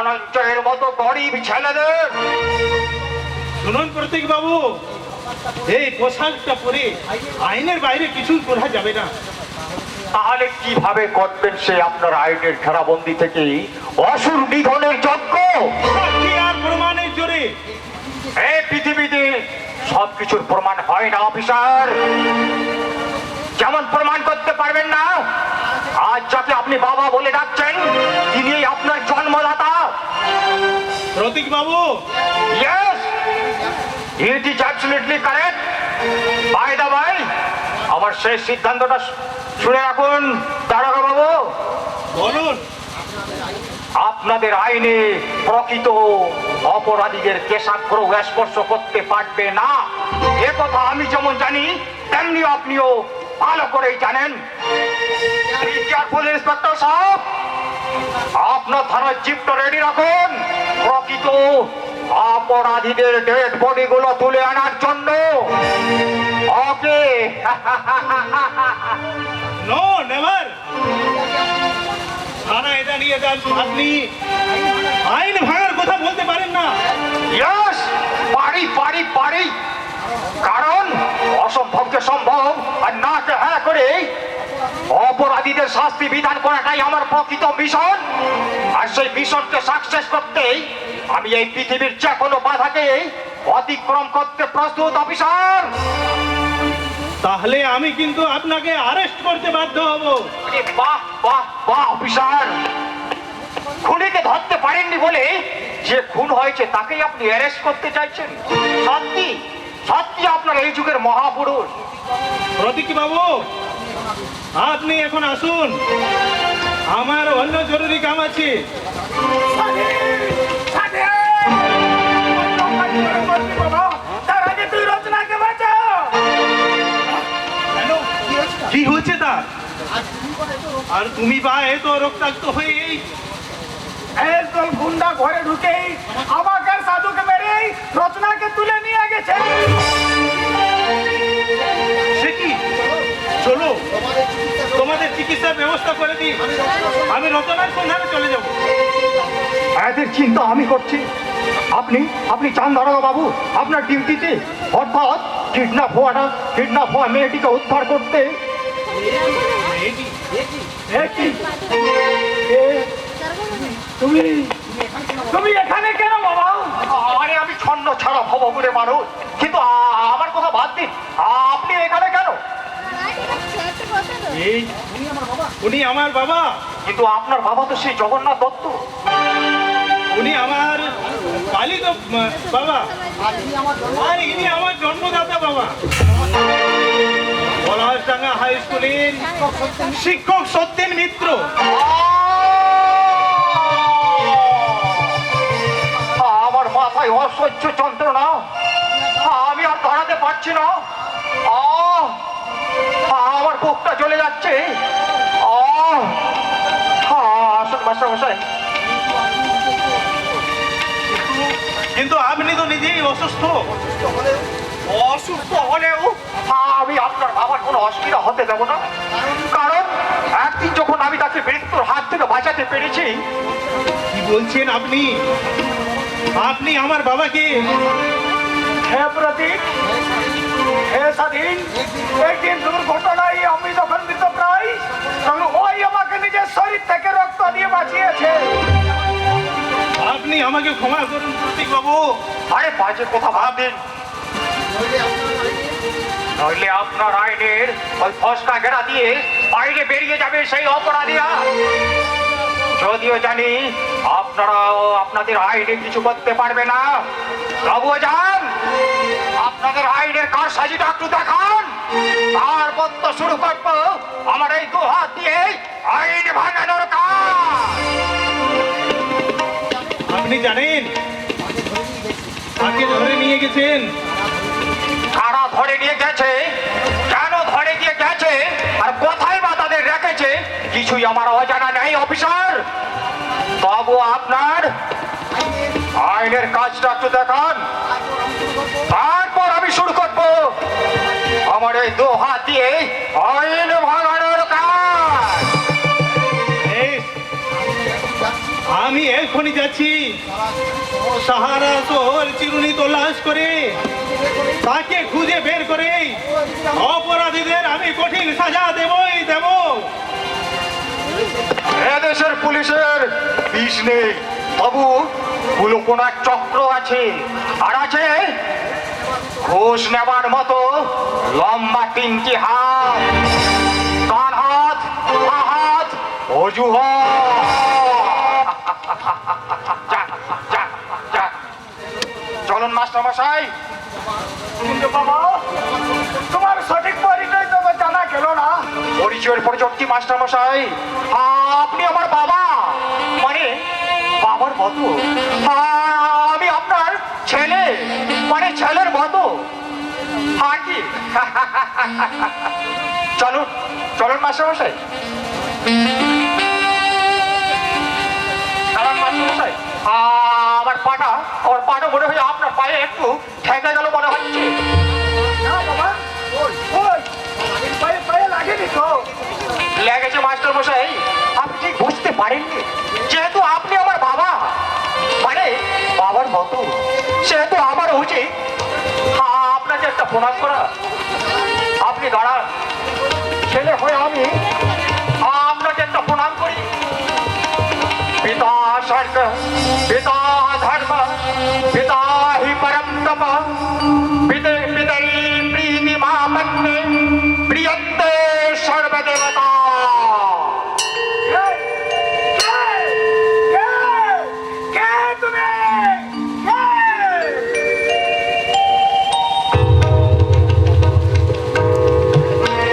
ধনঞ্জয়ের মতো গরিব ছেলেদের। শুনুন প্রতীক বাবু, এই পোশাকটা পরে আইনের বাইরে কিছু করা যাবে না। তাহলে কিভাবে করবেন সে আপনার আইনের ঘেরাবন্দি থেকে অসুর নিধনের যজ্ঞ? সাক্ষী আর প্রমাণের জোরে। এই পৃথিবীতে সবকিছুর প্রমাণ হয় না অফিসার। যেমন প্রমাণ করতে পারবেন না আজ যাকে আপনি বাবা বলে ডাকছেন তিনি আপনার জন্মদাতা। প্রতীক বাবু, Yes, it is absolutely correct. By the way, আমার শেষ সিদ্ধান্তটা শুনে রাখুন দারোগা বাবু। বলুন। আপনাদের আইনে প্রকৃত অপরাধীদের কেশাগ্র স্পর্শ করতে পারবে না, এ কথা আমি যেমন জানি তেমনি আপনিও ভালো করেই জানেন। ইন্সপেক্টর সাহেব, আপনার থানার জিপটা রেডি রাখুন প্রকৃত অপরাধীদের ডেড বডি গুলো তুলে আনার জন্য। ওকে। No never. থানা এটা নিয়ে যান। আপনি আইন ভাঙার কথা বলতে পারেন না। ইয়েস, পারি পারি পারি, কারণ অসম্ভবকে সম্ভব আর না কে হ্যাঁ করে অপরাধীদের শাস্তি বিধান করাটাই আমার প্রকৃত মিশন। আর সেই মিশনকে সাকসেস করতেই আমি এই পৃথিবীর যে কোনো বাধাকে অতিক্রম করতে প্রস্তুত অফিসার। তাহলে আমি কিন্তু আপনাকে আরেস্ট করতে বাধ্য হব। বাহ বাহ বাহ অফিসার, খুনিকে ধরতে পারেননি বলে যে খুন হয়েছে তাকেই আপনি অ্যারেস্ট করতে চাইছেন? সত্যি সত্যি আপনার এই যুগের মহাপুরুষ। প্রতীক বাবু, আপনি এখন আসুন, আমার অন্য জরুরি কাম আছে। কি হয়েছে তার? আর তুমি বা এত রক্তাক্ত হয়ে একদল গুন্ডা ঘরে ঢুকেই আমাকে সাধুকে মেরে রচনাকে তুলে নিয়ে গেছে। সে কি? চলো তোমাদের চিকিৎসার ব্যবস্থা করে দিই। আমি রচনার সন্ধানে চলে যাব। এদের চিন্তা আমি করছি। আপনি আপনি চান দারোগা বাবু আপনার ডিউটিতে, অর্থাৎ কিডন্যাপ হওয়া মেয়েটিকে উদ্ধার করতে। তুমি তুমি এখানে কেন বাবা? আরে আমি ছন্ন ছাড়া ভবগুরে মানুষ, কিন্তু আমার কথা বাদ দিন, আপনি এখানে কেন? এই উনি আমার বাবা। কিন্তু আপনার বাবা তো সেই জগন্নাথ দত্ত। উনি আমার পালিত বাবা, আর ইনি আমার জন্মদাতা বাবা। পলাশডাঙ্গা হাই স্কুলের শিক্ষক সত্যেন মিত্র। আমার মাথায় অসহ্য যন্ত্রণা, আমি আর দাঁড়াতে পারছি না। আমার বুকটা চলে যাচ্ছে। আসুন মাস্টার মশাই। কিন্তু আপনি তো নিজেই অসুস্থ। অসুস্থ হলেও আমি আপনার বাবার কোনো অসুবিধা হতে দেবো না, কারণ একদিন যখন আমি তাকে মৃত্যুর হাত থেকে বাঁচাতে পেরেছি। কি বলছেন আপনি? আপনি আমার বাবাকে? হে প্রতীক, হে স্বাধীন, একদিন দুর্ঘটনায় আমি যখন মৃতপ্রায় তখন ওই আমাকে নিজের শরীর থেকে রক্ত দিয়ে বাঁচিয়েছে। আপনি আমাকে ক্ষমা করুন প্রতীক বাবু। আরে বাজে কথা বাদ দিন, নইলে আপনার আইনের ওই ফসকা ঘেরা দিয়ে বাইরে বেরিয়ে যাবে সেই অপরাধীরা। যদিও জানি আপনারাও আপনাদের আইনে কিছু করতে পারবে না, তবুও যান আপনাদের আইনের কারসাজিটা একটু দেখান, তারপর তো শুরু করবো আমার এই দু হাত দিয়ে আইন ভাঙানোর কাজ। আপনি জানেন তাকে ধরে নিয়ে গেছেন? কারা ধরে নিয়ে গেছে, কেন ধরে নিয়ে গেছে, আর কোথায় বা তাদের রেখেছে কিছুই আমার অজানা নেই অফিসার। তবু আপনার আইনের কাজটা একটু দেখান, তারপর আমি শুরু করব আমার এই দু হাত দিয়ে আইন ভাঙানোর কাজ। আমি এখন এক্ষুনি যাচ্ছি সাহারা শহর চিরুনি তল্লাশ করে তাকে খুঁজে বের করে অপরাধীদের আমি কঠিন সাজা দেবই দেব। এদেশের পুলিশের বিষ নেই, তবু কোন এক চক্র আছে, আর আছে ঘুষ নেবার মতো লম্বা 3টি হাত, ডান হাত, বাঁ হাত, অজুহাত। যাক, যাক, যাক। চলুন মাস্টার মশাই। কিন্তু বাবা, তোমার সঠিক পরিচয় তো জানা গেল না। পরিচয়ের পরিচয় কি মাস্টার মশাই? আপনি আমার বাবা, মানে বাবার মতো। আমি আপনার ছেলে, মানে ছেলের মতো। আর কি? চলুন চলুন মাস্টার মশাই। দাঁড়ান মাস্টার মশাই, আমার পাটা মনে হয় আপনার পায়ে একটু ঠেকে গেল মনে হচ্ছে। না বাবা, ওই ওই পায়ে পায়ে লাগেনি তো। লেগেছে মাস্টার মশাই, আপনি ঠিক বুঝতে পারেননি। যেহেতু আপনি আমার বাবা, মানে বাবার মতো, সেহেতু আমার উচিত আপনাকে একটা প্রণাম করা। আপনি দাঁড়ান, ছেলে হয়ে আমি আপনাকে একটা প্রণাম করি। পিতা